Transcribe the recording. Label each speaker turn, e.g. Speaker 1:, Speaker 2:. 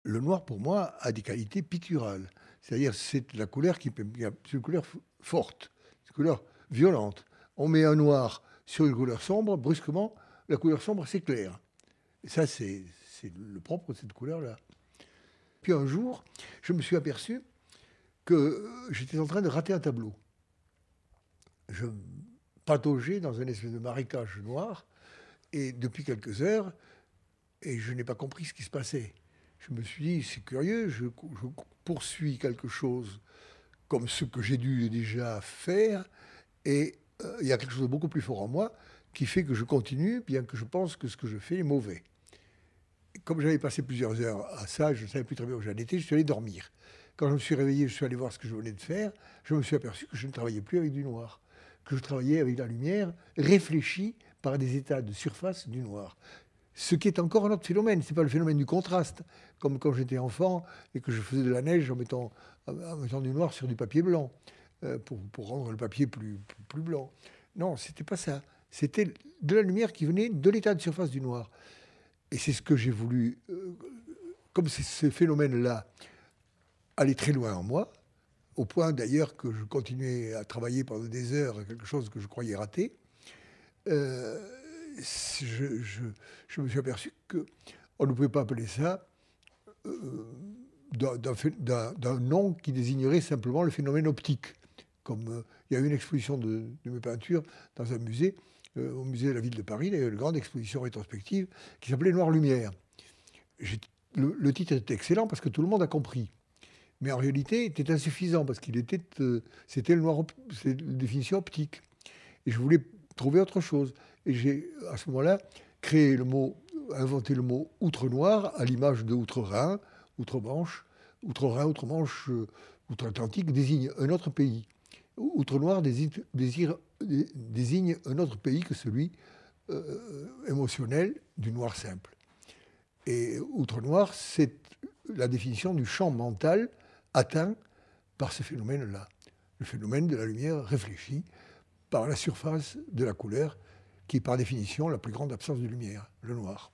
Speaker 1: le noir, pour moi, a des qualités picturales. C'est-à-dire, c'est la couleur c'est une couleur forte, c'est une couleur violente. On met un noir sur une couleur sombre, brusquement, la couleur sombre s'éclaire. Et ça, c'est le propre de cette couleur-là. Puis un jour, je me suis aperçu que j'étais en train de rater un tableau. Je pataugeais dans un espèce de marécage noir, et depuis quelques heures, et je n'ai pas compris ce qui se passait. Je me suis dit, c'est curieux, je poursuis quelque chose comme ce que j'ai dû déjà faire, et il y a quelque chose de beaucoup plus fort en moi qui fait que je continue, bien que je pense que ce que je fais est mauvais. Et comme j'avais passé plusieurs heures à ça, je ne savais plus très bien où j'en étais, je suis allé dormir. Quand je me suis réveillé, je suis allé voir ce que je venais de faire, je me suis aperçu que je ne travaillais plus avec du noir, que je travaillais avec la lumière réfléchie par des états de surface du noir. Ce qui est encore un autre phénomène, ce n'est pas le phénomène du contraste, comme quand j'étais enfant et que je faisais de la neige en mettant du noir sur du papier blanc, pour rendre le papier plus blanc. Non, c'était pas ça. C'était de la lumière qui venait de l'état de surface du noir. Et c'est ce que j'ai voulu, comme ces phénomènes-là allaient très loin en moi, au point d'ailleurs que je continuais à travailler pendant des heures à quelque chose que je croyais rater, euh, je me suis aperçu qu'on ne pouvait pas appeler ça d'un nom qui désignerait simplement le phénomène optique. Comme il y a eu une exposition de mes peintures dans un musée, au musée de la ville de Paris, il y a eu une grande exposition rétrospective qui s'appelait Noir-Lumière. Le titre était excellent parce que tout le monde a compris. Mais en réalité, il était insuffisant parce c'était c'est une définition optique. Et je voulais trouver autre chose. Et j'ai, à ce moment-là, inventé le mot outre-noir à l'image de outre-Rhin, outre-Manche. Outre-Rhin, outre-Manche, outre-Atlantique désigne un autre pays. Outre-noir désigne un autre pays que celui émotionnel du noir simple. Et outre-noir, c'est la définition du champ mental atteint par ce phénomène-là. Le phénomène de la lumière réfléchie par la surface de la couleur, qui est par définition la plus grande absence de lumière, le noir.